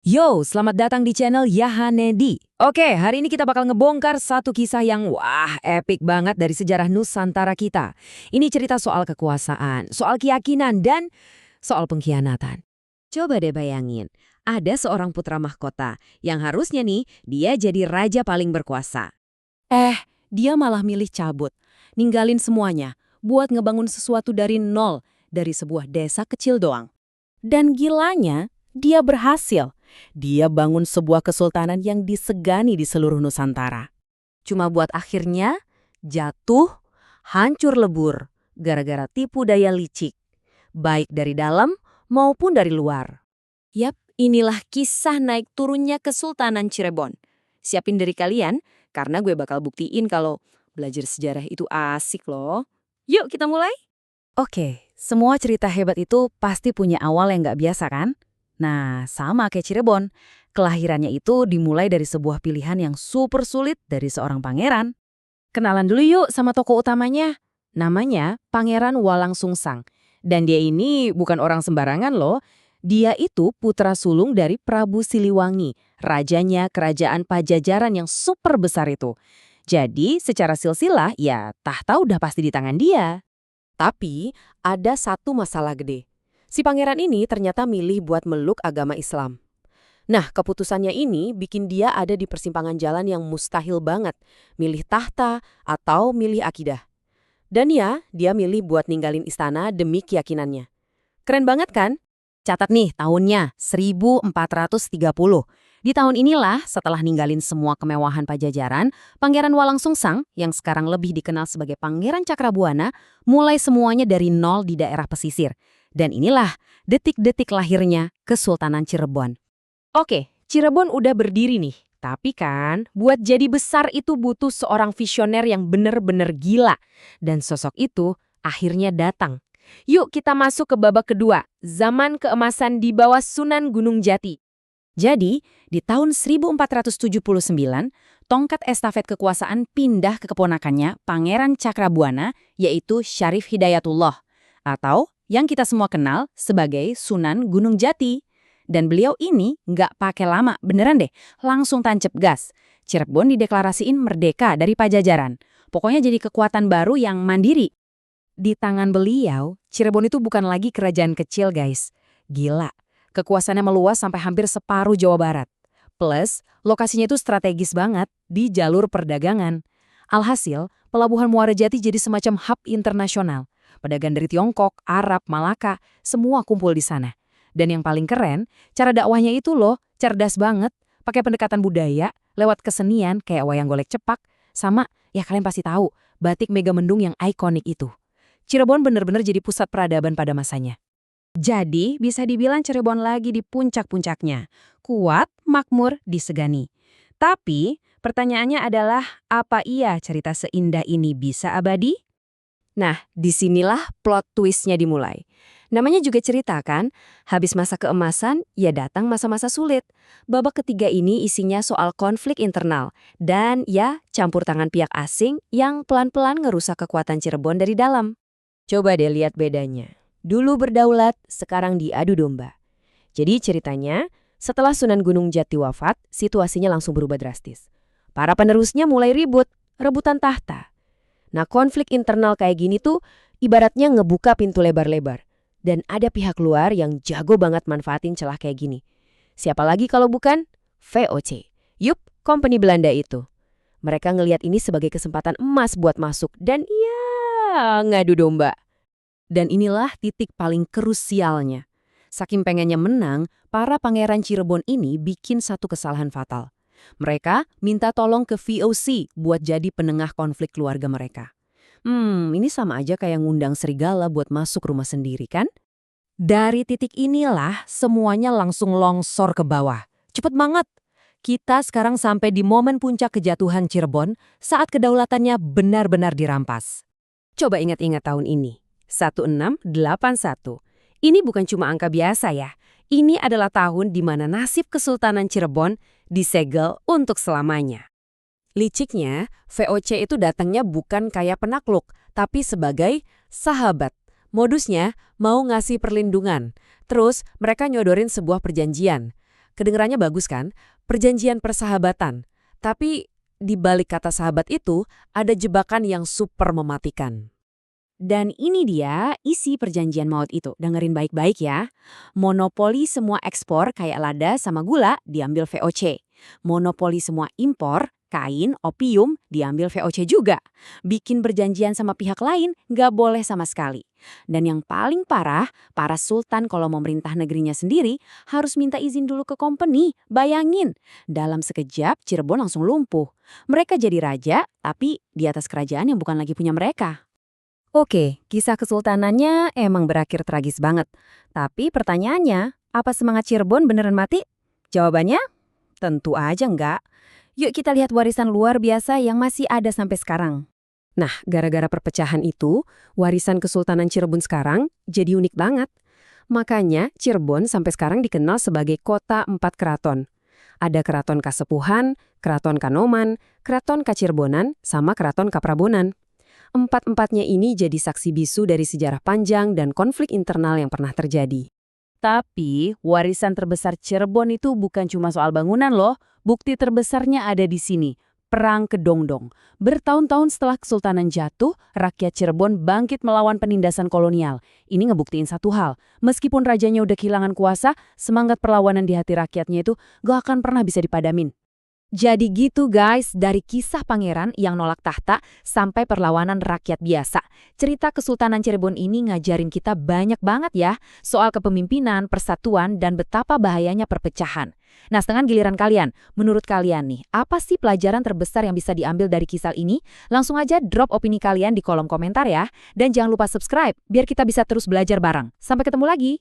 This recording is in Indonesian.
Yo, selamat datang di channel Yahanedi. Oke, hari ini kita bakal ngebongkar satu kisah yang epic banget dari sejarah Nusantara kita. Ini cerita soal kekuasaan, soal keyakinan, dan soal pengkhianatan. Coba deh bayangin, ada seorang putra mahkota yang harusnya nih dia jadi raja paling berkuasa. Dia malah milih cabut, ninggalin semuanya, buat ngebangun sesuatu dari nol, dari sebuah desa kecil doang. Dan gilanya, dia berhasil. Dia bangun sebuah kesultanan yang disegani di seluruh Nusantara. Cuma buat akhirnya jatuh, hancur lebur, gara-gara tipu daya licik, baik dari dalam maupun dari luar. Yap, inilah kisah naik turunnya Kesultanan Cirebon. Siapin diri kalian, karena gue bakal buktiin kalau belajar sejarah itu asik loh. Yuk kita mulai. Oke, semua cerita hebat itu pasti punya awal yang nggak biasa kan? Nah, sama kayak Cirebon. Kelahirannya itu dimulai dari sebuah pilihan yang super sulit dari seorang pangeran. Kenalan dulu yuk sama tokoh utamanya. Namanya Pangeran Walang Sungsang. Dan dia ini bukan orang sembarangan loh. Dia itu putra sulung dari Prabu Siliwangi, rajanya kerajaan Pajajaran yang super besar itu. Jadi secara silsilah ya tahta udah pasti di tangan dia. Tapi ada satu masalah gede. Si pangeran ini ternyata milih buat meluk agama Islam. Nah, keputusannya ini bikin dia ada di persimpangan jalan yang mustahil banget. Milih tahta atau milih akidah. Dan ya, dia milih buat ninggalin istana demi keyakinannya. Keren banget kan? Catat nih tahunnya 1430. Di tahun inilah setelah ninggalin semua kemewahan Pajajaran, Pangeran Walang Sungsang yang sekarang lebih dikenal sebagai Pangeran Cakrabuana mulai semuanya dari nol di daerah pesisir. Dan inilah detik-detik lahirnya Kesultanan Cirebon. Oke, Cirebon udah berdiri nih. Tapi kan, buat jadi besar itu butuh seorang visioner yang bener-bener gila. Dan sosok itu akhirnya datang. Yuk kita masuk ke babak kedua, zaman keemasan di bawah Sunan Gunung Jati. Jadi, di tahun 1479, tongkat estafet kekuasaan pindah ke keponakannya Pangeran Cakrabuana, yaitu Syarif Hidayatullah, atau yang kita semua kenal sebagai Sunan Gunung Jati. Dan beliau ini nggak pakai lama, beneran deh, langsung tancap gas. Cirebon dideklarasiin merdeka dari Pajajaran. Pokoknya jadi kekuatan baru yang mandiri. Di tangan beliau, Cirebon itu bukan lagi kerajaan kecil, guys. Gila, kekuasaannya meluas sampai hampir separuh Jawa Barat. Plus, lokasinya itu strategis banget di jalur perdagangan. Alhasil, pelabuhan Muara Jati jadi semacam hub internasional. Pedagang dari Tiongkok, Arab, Malaka, semua kumpul di sana. Dan yang paling keren, cara dakwahnya itu loh, cerdas banget. Pakai pendekatan budaya, lewat kesenian kayak wayang golek cepak, sama, ya kalian pasti tahu, batik Megamendung yang ikonik itu. Cirebon bener-bener jadi pusat peradaban pada masanya. Jadi, bisa dibilang Cirebon lagi di puncak-puncaknya. Kuat, makmur, disegani. Tapi, pertanyaannya adalah, apa iya cerita seindah ini bisa abadi? Nah, disinilah plot twistnya dimulai. Namanya juga cerita kan, habis masa keemasan, ya datang masa-masa sulit. Babak ketiga ini isinya soal konflik internal, dan ya campur tangan pihak asing yang pelan-pelan ngerusak kekuatan Cirebon dari dalam. Coba deh lihat bedanya. Dulu berdaulat, sekarang diadu domba. Jadi ceritanya, setelah Sunan Gunung Jati wafat, situasinya langsung berubah drastis. Para penerusnya mulai ribut, rebutan tahta. Nah, konflik internal kayak gini tuh ibaratnya ngebuka pintu lebar-lebar. Dan ada pihak luar yang jago banget manfaatin celah kayak gini. Siapa lagi kalau bukan? VOC. Yup, company Belanda itu. Mereka ngelihat ini sebagai kesempatan emas buat masuk dan ya ngadu domba. Dan inilah titik paling krusialnya. Saking pengennya menang, para pangeran Cirebon ini bikin satu kesalahan fatal. Mereka minta tolong ke VOC buat jadi penengah konflik keluarga mereka. Ini sama aja kayak ngundang serigala buat masuk rumah sendiri kan? Dari titik inilah semuanya langsung longsor ke bawah. Cepet banget. Kita sekarang sampai di momen puncak kejatuhan Cirebon saat kedaulatannya benar-benar dirampas. Coba ingat-ingat tahun ini. 1681. Ini bukan cuma angka biasa ya. Ini adalah tahun di mana nasib Kesultanan Cirebon disegel untuk selamanya. Liciknya, VOC itu datangnya bukan kayak penakluk, tapi sebagai sahabat. Modusnya mau ngasih perlindungan. Terus mereka nyodorin sebuah perjanjian. Kedengerannya bagus kan? Perjanjian persahabatan. Tapi di balik kata sahabat itu ada jebakan yang super mematikan. Dan ini dia isi perjanjian maut itu. Dengerin baik-baik ya. Monopoli semua ekspor kayak lada sama gula diambil VOC. Monopoli semua impor, kain, opium diambil VOC juga. Bikin perjanjian sama pihak lain nggak boleh sama sekali. Dan yang paling parah, para sultan kalau mau merintah negerinya sendiri harus minta izin dulu ke company. Bayangin, dalam sekejap Cirebon langsung lumpuh. Mereka jadi raja, tapi di atas kerajaan yang bukan lagi punya mereka. Oke, kisah kesultanannya emang berakhir tragis banget. Tapi pertanyaannya, apa semangat Cirebon beneran mati? Jawabannya, tentu aja enggak. Yuk kita lihat warisan luar biasa yang masih ada sampai sekarang. Nah, gara-gara perpecahan itu, warisan Kesultanan Cirebon sekarang jadi unik banget. Makanya Cirebon sampai sekarang dikenal sebagai kota 4 keraton. Ada Keraton Kasepuhan, Keraton Kanoman, Keraton Kacirebonan, sama Keraton Kaprabonan. Empat-empatnya ini jadi saksi bisu dari sejarah panjang dan konflik internal yang pernah terjadi. Tapi warisan terbesar Cirebon itu bukan cuma soal bangunan loh. Bukti terbesarnya ada di sini. Perang Kedongdong. Bertahun-tahun setelah Kesultanan jatuh, rakyat Cirebon bangkit melawan penindasan kolonial. Ini ngebuktiin satu hal. Meskipun rajanya udah kehilangan kuasa, semangat perlawanan di hati rakyatnya itu gak akan pernah bisa dipadamin. Jadi gitu guys, dari kisah pangeran yang nolak tahta sampai perlawanan rakyat biasa. Cerita Kesultanan Cirebon ini ngajarin kita banyak banget ya, soal kepemimpinan, persatuan, dan betapa bahayanya perpecahan. Nah, setengah giliran kalian, menurut kalian nih, apa sih pelajaran terbesar yang bisa diambil dari kisah ini? Langsung aja drop opini kalian di kolom komentar ya. Dan jangan lupa subscribe, biar kita bisa terus belajar bareng. Sampai ketemu lagi!